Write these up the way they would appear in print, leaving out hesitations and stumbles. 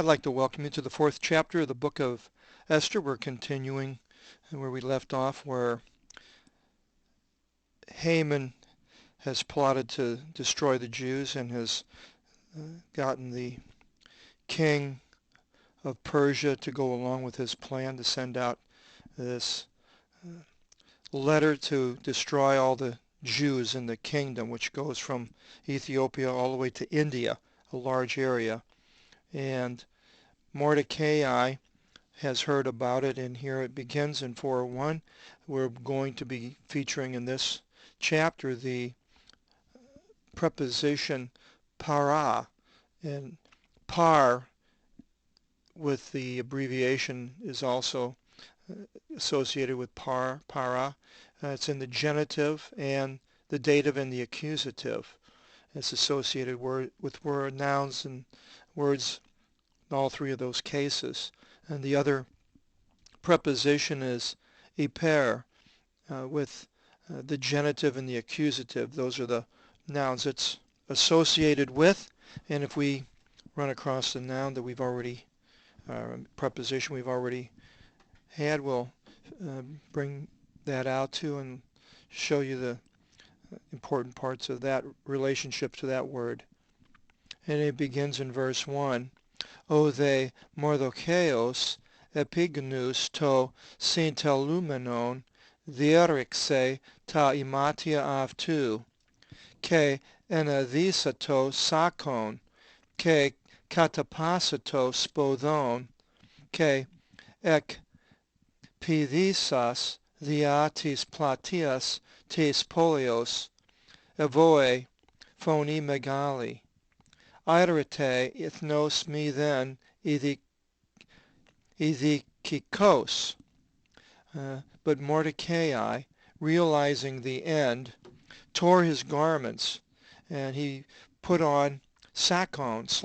I'd like to welcome you to the fourth chapter of the book of Esther. We're continuing where we left off, where Haman has plotted to destroy the Jews and has gotten the king of Persia to go along with his plan to send out this letter to destroy all the Jews in the kingdom, which goes from Ethiopia all the way to India, a large area. And Mordecai has heard about it, and here it begins in 4:1. We're going to be featuring in this chapter the preposition para, and par with the abbreviation is also associated with para. It's in the genitive and the dative and the accusative. It's associated with nouns and words in all three of those cases. And the other preposition is hyper, with the genitive and the accusative. Those are the nouns it's associated with. And if we run across the noun that we've already, preposition we've already had, we'll bring that out too and show you the important parts of that relationship to that word. And it begins in verse 1. O they Mordocheos epigonous to sintelumenon dierixe ta imatia avtu, ke enadhisato sakon, ke katapasato spodon, ke ek pidisas diatis platias tes polios, evoe phoni megali. Irate ethnos me then idikikos. But Mordecai, realizing the end, tore his garments, and he put on sackcloth.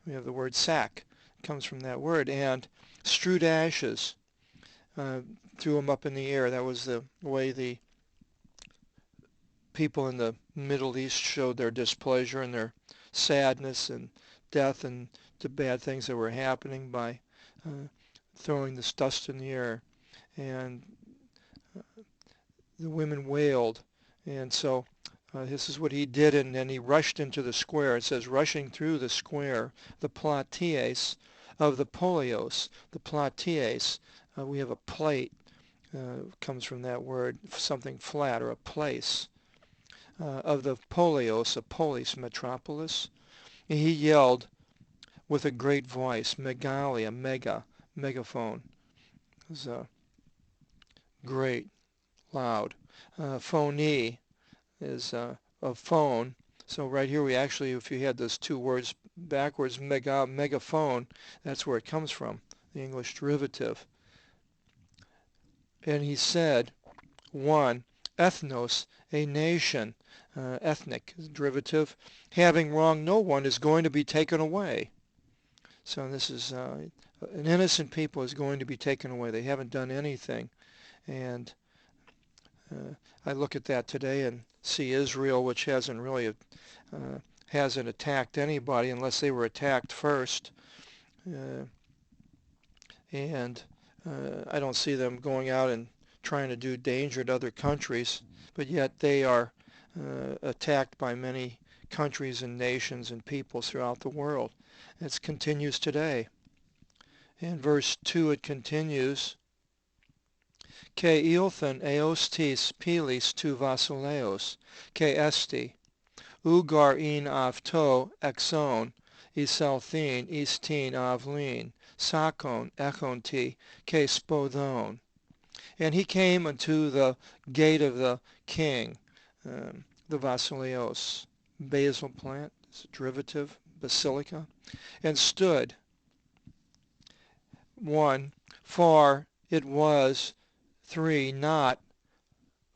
We have the word sack. It comes from that word. And strewed ashes, threw them up in the air. That was the way the people in the Middle East showed their displeasure and their sadness and death and the bad things that were happening by throwing this dust in the air. And the women wailed. And so this is what he did, and then he rushed into the square. It says rushing through the square, the platies of the polios. The platies, we have a plate, comes from that word, something flat or a place. Of the polios, a polis, metropolis. And he yelled with a great voice, megali, a megaphone. It was great, loud. Phony is a phone. So right here we actually, if you had those two words backwards, megaphone, that's where it comes from, the English derivative. And he said, 1, ethnos, a nation, ethnic derivative, having wronged no one is going to be taken away. So this is an innocent people is going to be taken away. They haven't done anything. And I look at that today and see Israel, which hasn't really hasn't attacked anybody unless they were attacked first. And I don't see them going out and trying to do danger to other countries, but yet they are attacked by many countries and nations and peoples throughout the world. It continues today. In verse 2 it continues, Ke ilthan eostis pilis tu vasileos, ke esti, ugar in avto exon, isalthin istin avlin, sakon echonti, ke spodon. And he came unto the gate of the king, the Vasileos, basil plant, it's a derivative, basilica, and stood. 1, for it was. 3, not.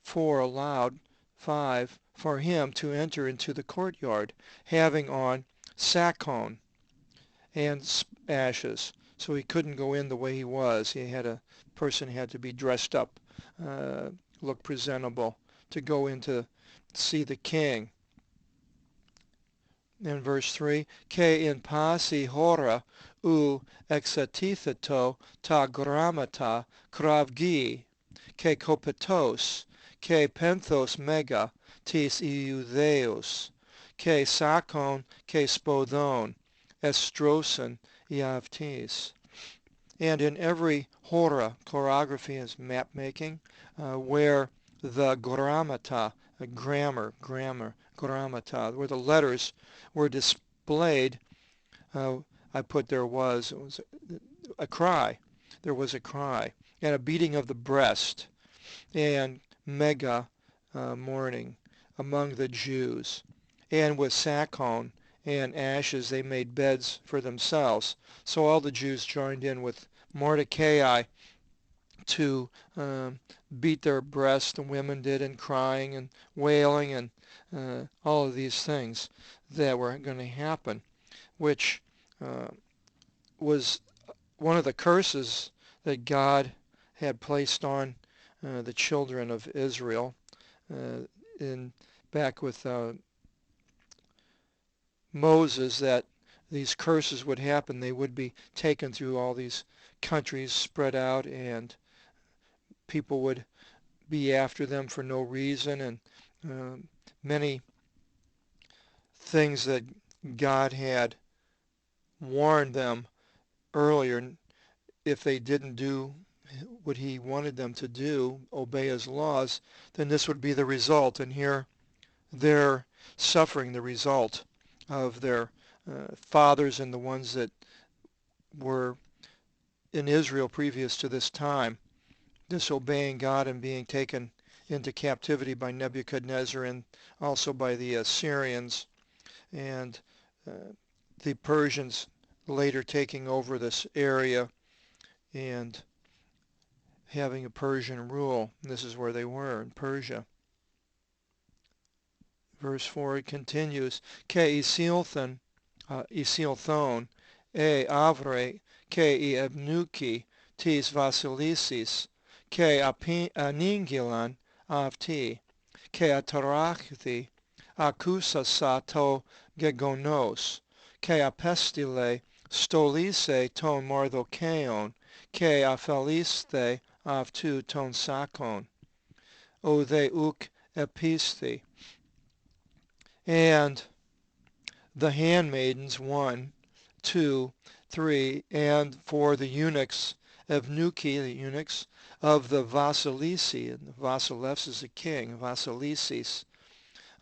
4, allowed. 5, for him to enter into the courtyard, having on sackcloth and ashes. So he couldn't go in the way he was. Person had to be dressed up, look presentable to go in to see the king. In verse 3, Ke in pasi hora u exatitheto ta grammata kravgi, ke kopetos, ke penthos mega tis iudeos, ke sakon, ke spodon, estrosen iavtes. And in every hora, chorography is map making, where the grammata, grammata, where the letters were displayed, uh, I put it was a cry. There was a cry and a beating of the breast and mega mourning among the Jews. And with sackcloth and ashes they made beds for themselves. So all the Jews joined in with Mordecai to beat their breasts, the women did, and crying and wailing and all of these things that were going to happen, which uh, was one of the curses that God had placed on the children of Israel in back with Moses, that these curses would happen. They would be taken through all these countries spread out, and people would be after them for no reason, and many things that God had warned them earlier. If they didn't do what he wanted them to do, obey his laws, then this would be the result. And here they're suffering the result of their fathers and the ones that were in Israel previous to this time, disobeying God and being taken into captivity by Nebuchadnezzar and also by the Assyrians, and the Persians later taking over this area and having a Persian rule. This is where they were, in Persia. Verse 4, it continues, Ke isilthon, e avre, ke I ebnuki, tis vasilisis, ke aningilan avti, ke atarachthi, akusa to gegonos, ke apestile, stolise ton mardokeon, ke apheliste avtu ton sakon, o they uk episthi. And the handmaidens, 1, 2, 3, and for the eunuchs, Evnuki, the eunuchs, of the Vasilisi, and Vasilevs is the king, Vasilisis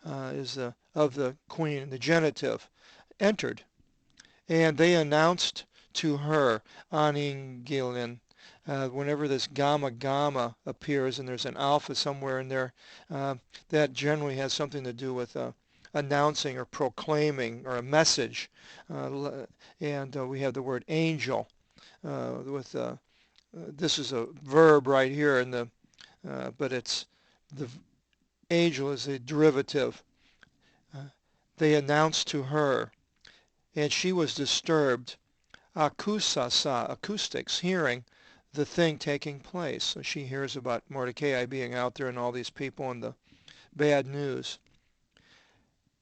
is of the queen, the genitive, entered. And they announced to her, Aningilin, whenever this gamma gamma appears and there's an alpha somewhere in there, that generally has something to do with announcing or proclaiming or a message. And we have the word angel with this is a verb right here in the but it's the angel is a derivative. They announced to her, and she was disturbed, akusasa, acoustics, hearing the thing taking place. So she hears about Mordecai being out there and all these people and the bad news.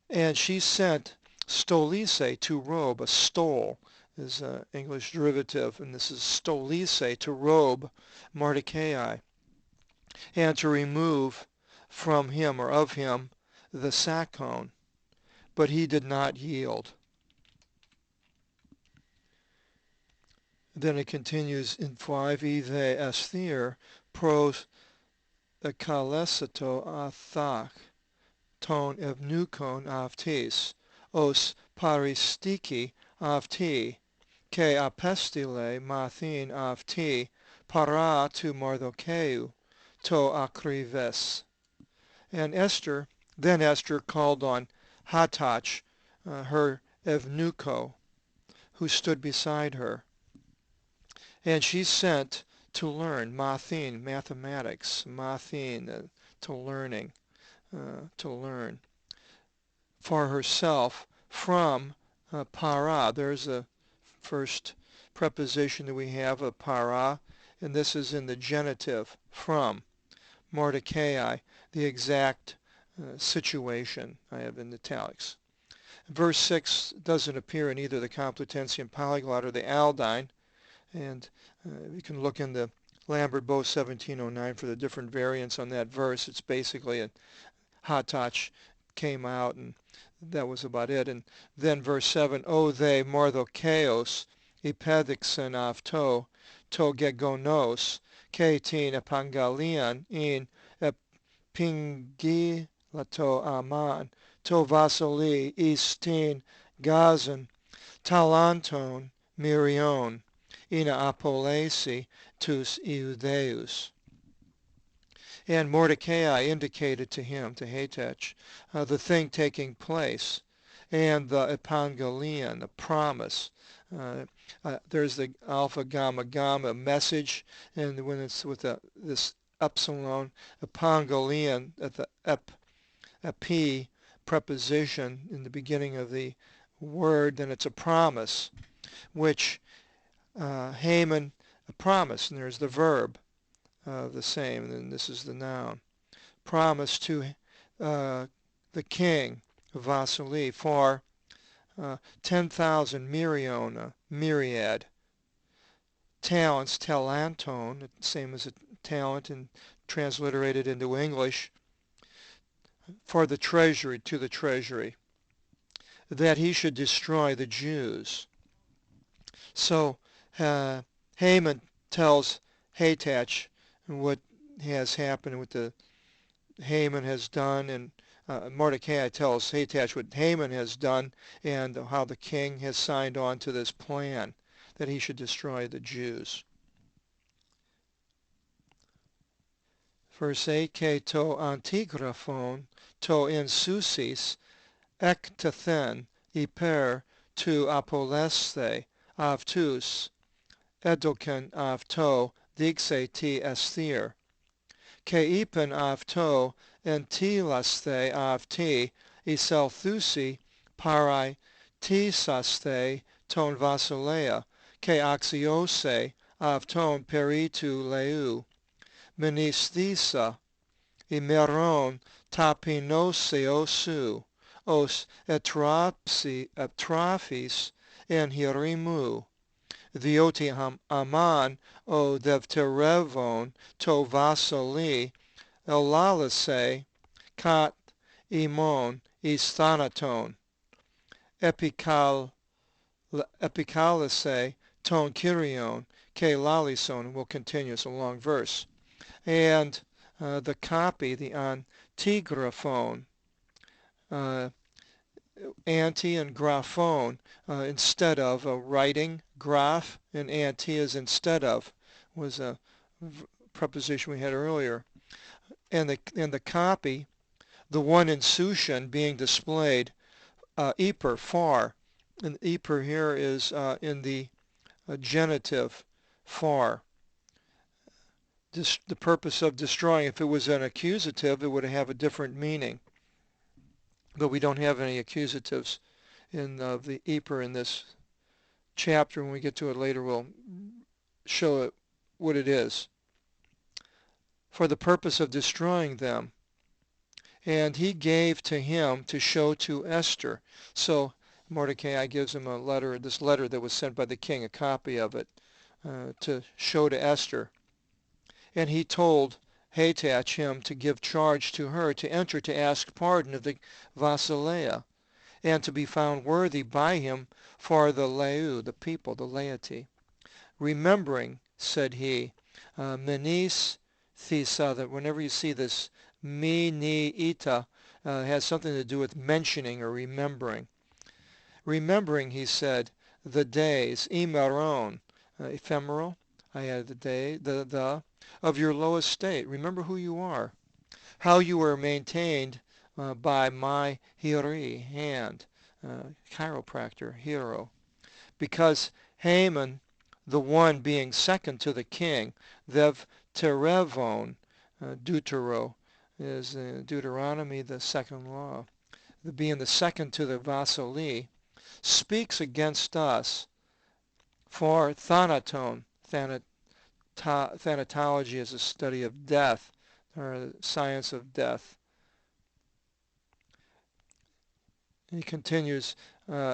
And she sent stolise, to robe. A stole is an English derivative, and this is stolise, to robe Mordecai, and to remove from him or of him the sackcloth. But he did not yield. Then it continues in 5, Ive Esther pros kalesato athach ton evnukon avtis, os paristiki avti, ke apestile mathin avti, para tu Mardocheu, to akrives. And then Esther called on Hathach, her evnuko, who stood beside her. And she sent to learn, mathin, mathematics, mathin, to learning, to learn, for herself from para. There's a first preposition that we have, a para, and this is in the genitive, from Mordecai, the exact situation I have in italics. Verse 6 doesn't appear in either the Complutensian Polyglot or the Aldine, and you can look in the Lambert Bow 1709 for the different variants on that verse. It's basically a Hatach came out, and that was about it. And then verse 7, O they Mardocheos ipedixen avto to gegonos ketin epangalian in epingilato aman to vasili istin gazan talanton mirion ina apolesi tus iudeus. And Mordecai indicated to him, to Hatach, the thing taking place, and the epangelion, the promise. There's the alpha, gamma, gamma message, and when it's with this epsilon, epangelion at the epi preposition in the beginning of the word, then it's a promise, which Haman, a promise, and there's the verb. The same, and then this is the noun. Promise to the king of Vasili for 10,000 myrion, myriad. Talents, talanton, same as a talent and transliterated into English, for the treasury, to the treasury, that he should destroy the Jews. So Haman tells Hatach what has happened, what the Haman has done, and Mordecai tells Hatach what Haman has done and how the king has signed on to this plan that he should destroy the Jews. Verse 8, Ke to antigraphon to insousis ektathen hyper to apoleste avtus edoken avto dixe ti Esther. Ke ipen avto entilaste avti iselthusi parai tisaste ton vasilea, ke axiose avton peritu leu, menisthisa imeron tapinoseosu, os etraphis en hirimu. Dioti aman o devterevon to vasili elalase kat imon isthanaton epikalase ton kyrion ke lalison. And we'll continue. It's a long verse. And the copy, the antigraphon, anti and graphone, instead of a writing, graph, and anti is instead of, was a preposition we had earlier. And the copy, the one in Sushan being displayed, eper, far, and eper here is in the genitive, far. The purpose of destroying, if it was an accusative, it would have a different meaning. But we don't have any accusatives in the eper in this chapter. When we get to it later, we'll show it what it is. For the purpose of destroying them. And he gave to him to show to Esther. So Mordecai gives him a letter, this letter that was sent by the king, a copy of it, to show to Esther. And he told Hatach him to give charge to her to enter to ask pardon of the Vasilea, and to be found worthy by him for the leu, the people, the laity. Remembering, said he, menis thisa, that whenever you see this mi, ni, ita, has something to do with mentioning or remembering. Remembering, he said, the days, imeron, ephemeral, I added the day, the, of your low estate. Remember who you are, how you were maintained by my hiri, hand, chiropractor, hero. Because Haman, the one being second to the king, Dev Terevon, Deutero, is Deuteronomy, the second law, being the second to the Vasili, speaks against us for thanaton. Thanatology is a study of death, or the science of death. He continues,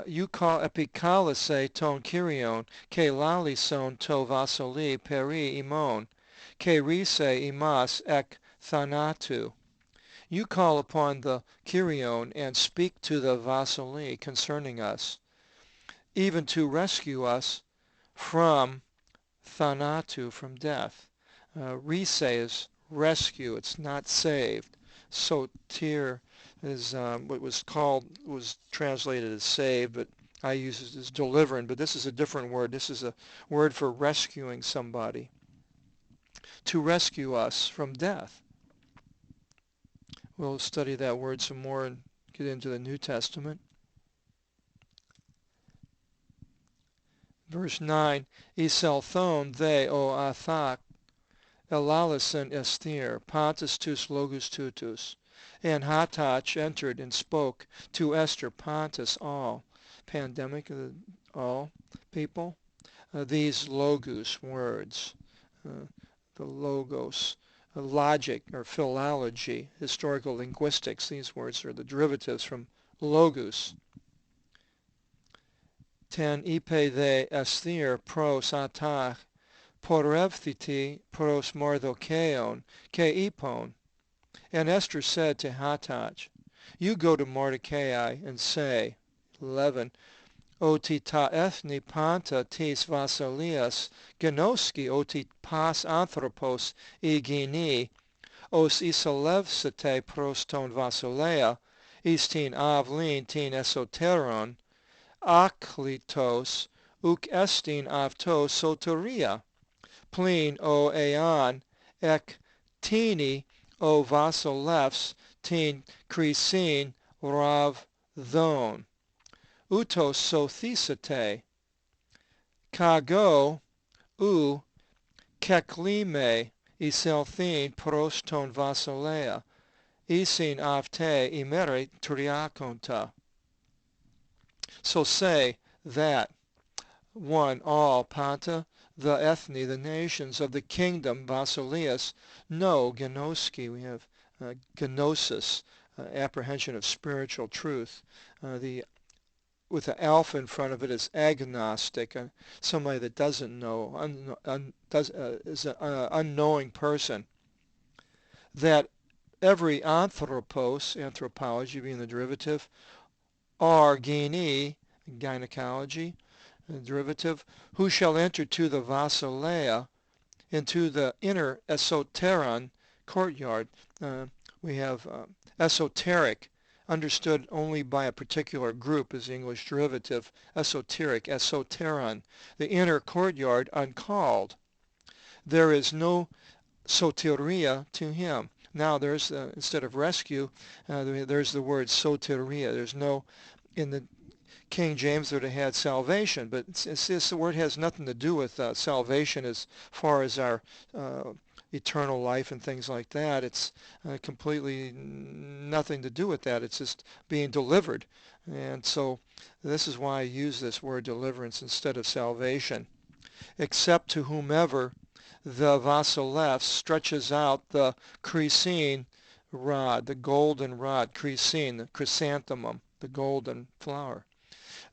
you call epikalise ton kyrion, ke lalison to vasili peri imon, ke rise imas ek thanatu. You call upon the kyrion and speak to the vasili concerning us, even to rescue us from thanatu, from death. Rise is rescue, it's not saved. Sotir is what was translated as saved, but I use it as delivering, but this is a different word. This is a word for rescuing somebody, to rescue us from death. We'll study that word some more and get into the New Testament. Verse 9, Iselthon they o athak elalison Esther, Pontus tus logus tutus. And Hattach entered and spoke to Esther, Pontus, all, pandemic, all people. These logos words, the logos, logic or philology, historical linguistics, these words are the derivatives from logos. 10 Ipe de Esther pros atach porevthiti pros Mardocheon ke ipon. And Esther said to Hattach, you go to Mordecai and say, 11, Oti ta ethni panta tis vasilias genoski oti pas anthropos igini os isolevsete pros ton vasilea istin avlin tin esoteron aklitos uk estin avto soteria plin o ean ek tini o vasilefs tin krisin rav thon utos sothisate kago u keklime iselthin pros ton vasilea isin avte imere triakonta. So say that, 1. All Panta, the ethni, the nations of the kingdom, Basileus, know, genoski, we have gnosis, apprehension of spiritual truth. With the alpha in front of it is agnostic, somebody that doesn't know, is an unknowing person. That every anthropos, anthropology being the derivative, or gynecology, derivative, who shall enter to the Vasilea, into the inner esoteron courtyard. We have esoteric, understood only by a particular group is the English derivative, esoteric, esoteron, the inner courtyard uncalled. There is no soteria to him. Now there's, instead of rescue, there's the word soteria. There's no, in the King James would have had salvation, but this word has nothing to do with salvation as far as our eternal life and things like that. It's completely nothing to do with that. It's just being delivered. And so this is why I use this word deliverance instead of salvation. Except to whomever the Vasilef stretches out the chrysin rod, the golden rod, chrysin, the chrysanthemum, the golden flower.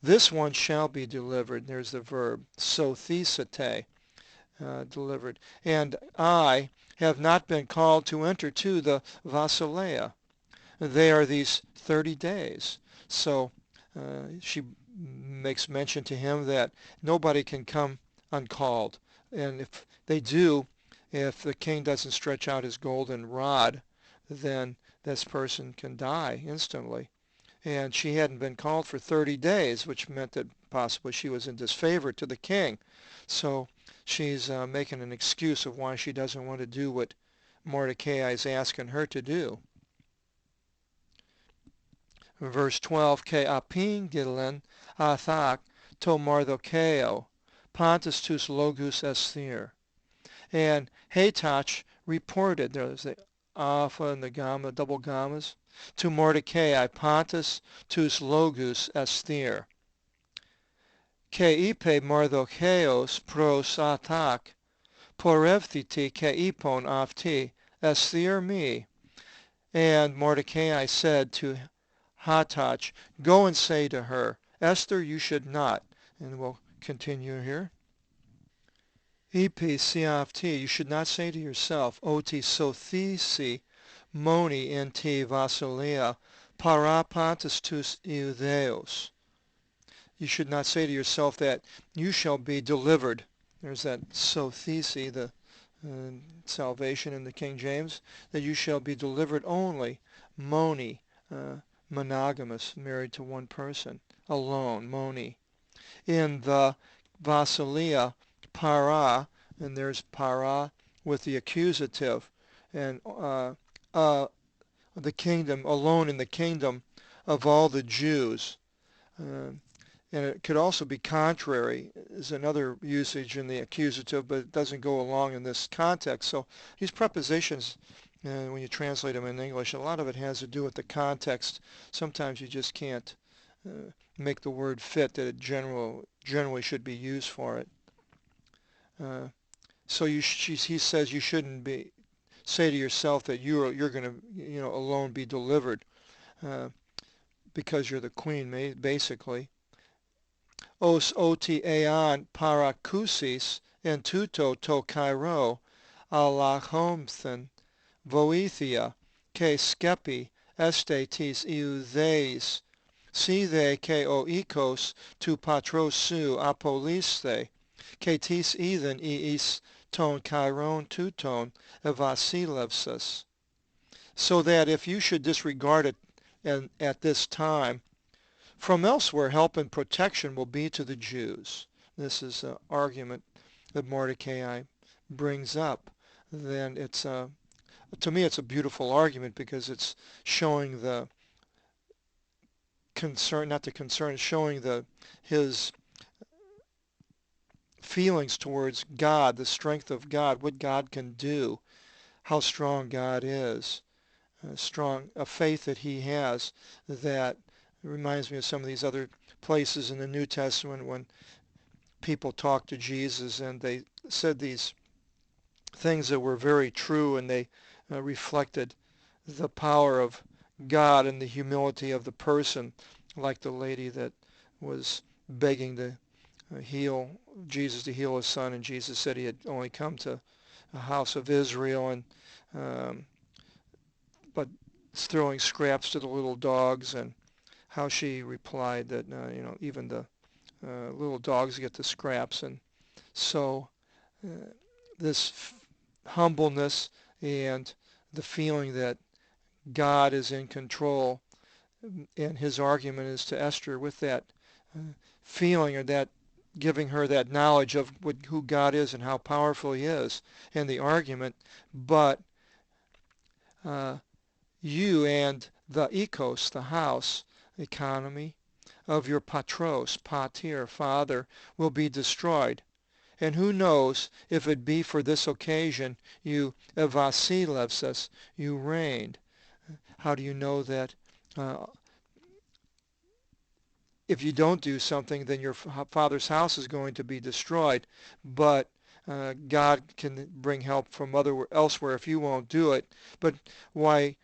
This one shall be delivered. There's the verb, sothisate, delivered. And I have not been called to enter to the Vasilea. They are these 30 days. So she makes mention to him that nobody can come uncalled. And if they do, if the king doesn't stretch out his golden rod, then this person can die instantly. And she hadn't been called for 30 days, which meant that possibly she was in disfavor to the king. So she's making an excuse of why she doesn't want to do what Mordecai is asking her to do. Verse 12, Ke apin gilen athak to Mardocheo, Pontus tus logus Esther. And Hattach reported, there's the alpha and the gamma, double gammas, to Mordecai, Pontus tus logus Esther. Ke ipe Mardocheos pros atak, porevthiti ke ipon avti Esther me. And Mordecai said to Hatach. Go and say to her, Esther, you should not. And we'll continue here. Epi siafti, you should not say to yourself, Oti sothisi moni enti vasilia parapatus tus iudeos. You should not say to yourself that you shall be delivered. There's that sothisi, the salvation in the King James, that you shall be delivered only, moni, monogamous, married to one person, alone, moni. In the Vasilia, para, and there's para with the accusative, and the kingdom, alone in the kingdom of all the Jews. And it could also be contrary, is another usage in the accusative, but it doesn't go along in this context. So these prepositions, when you translate them in English, a lot of it has to do with the context. Sometimes you just can't make the word fit that it generally should be used for it. So he says you shouldn't say to yourself that you're going to alone be delivered because you're the queen, basically. Os oti ean parakusis en tuto to kairo alachomthen voethia ke skepi este tis iutheis sithe ke o ikos tu patros su apolisthe ke tis ethen iis ton kairon tuton evasilevsus. So that if you should disregard it at this time, from elsewhere help and protection will be to the Jews. This is an argument that Mordecai brings up. Then to me it's a beautiful argument because it's showing the concern, not the concern, showing his feelings towards God, the strength of God, what God can do, how strong God is, a faith that he has that reminds me of some of these other places in the New Testament when people talked to Jesus and they said these things that were very true, and they reflected the power of God and the humility of the person, like the lady that was begging to Jesus to heal his son, and Jesus said he had only come to a house of Israel, and but throwing scraps to the little dogs, and how she replied that even the little dogs get the scraps. And so this humbleness and the feeling that God is in control, and his argument is to Esther with that feeling, or that giving her that knowledge of who God is and how powerful he is in the argument. But you and the ekos, the house, economy of your patros, pater, father, will be destroyed. And who knows if it be for this occasion you evasilevsus, you reigned. How do you know that if you don't do something, then your father's house is going to be destroyed? But God can bring help from elsewhere if you won't do it. But why?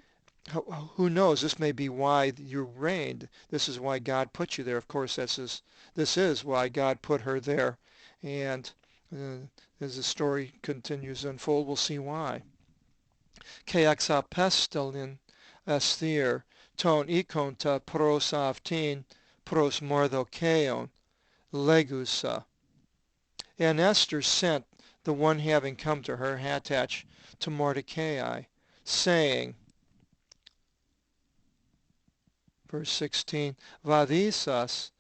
Who knows? This may be why you reigned. This is why God put you there. Of course, this is why God put her there. And as the story continues to unfold, we'll see why. Ke exapestelin Esther ton ikonta pros aftin pros Mardocheon legusa. And Esther sent the one having come to her, Hatach, to Mordecai, saying, verse 16, Vadisas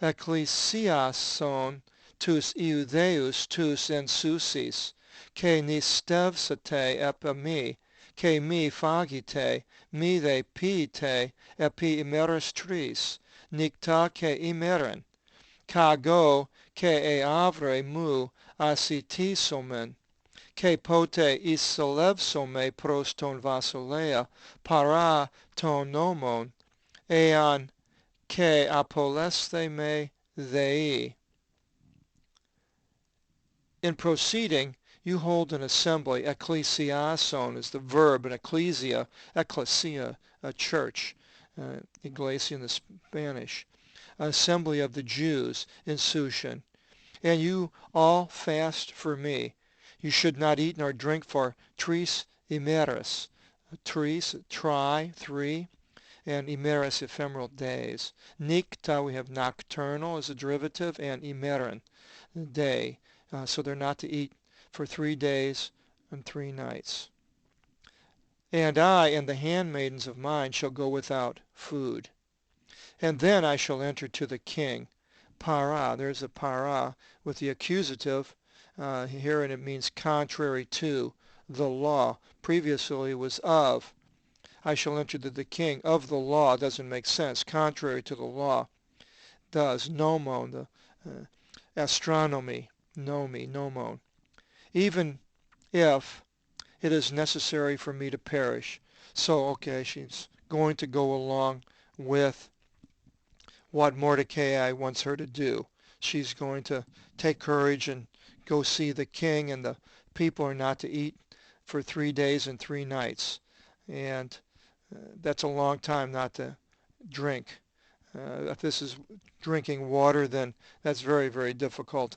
ecclesiason tus iudeus tus ensusis, que nistevsate epi que mi fagite, mi de pite epi imerestris, nicta que imeren, cago que e avre mu asitisomen, que pote isolevsome pros ton vasolea, para ton nomon, ean ke apoleste me thei. In proceeding, you hold an assembly. Ecclesiason is the verb, and ecclesia, a church. Iglesia in the Spanish, assembly of the Jews in Sushan. And you all fast for me. You should not eat nor drink for tres imeras. Tres, try, 3, and imeras, ephemeral days. Nikta, we have nocturnal as a derivative, and imeran, day. So they're not to eat for 3 days and 3 nights. And I and the handmaidens of mine shall go without food. And then I shall enter to the king. Para, there's a para with the accusative here, and it means contrary to the law. Previously it was of. I shall enter to the king. Of the law doesn't make sense. Contrary to the law does. Nomon, the astronomy, nomi, nomon. Even if it is necessary for me to perish. So, okay, she's going to go along with what Mordecai wants her to do. She's going to take courage and go see the king, and the people are not to eat for 3 days and 3 nights. And that's a long time not to drink. If this is drinking water, then that's very, very difficult.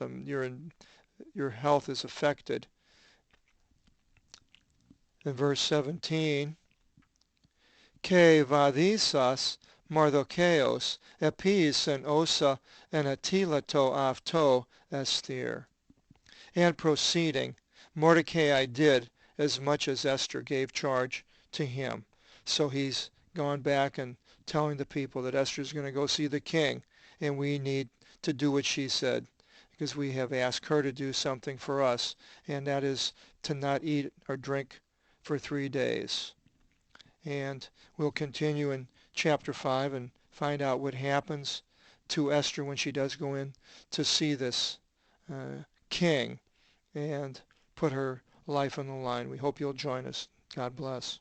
Your health is affected. In verse 17, Ke vadisas Mardocheos epis en osa en atilato avto Esther. And proceeding, Mordecai did as much as Esther gave charge to him. So he's gone back and telling the people that Esther's going to go see the king, and we need to do what she said, because we have asked her to do something for us, and that is to not eat or drink for 3 days. And we'll continue in chapter 5 and find out what happens to Esther when she does go in to see this king and put her life on the line. We hope you'll join us. God bless.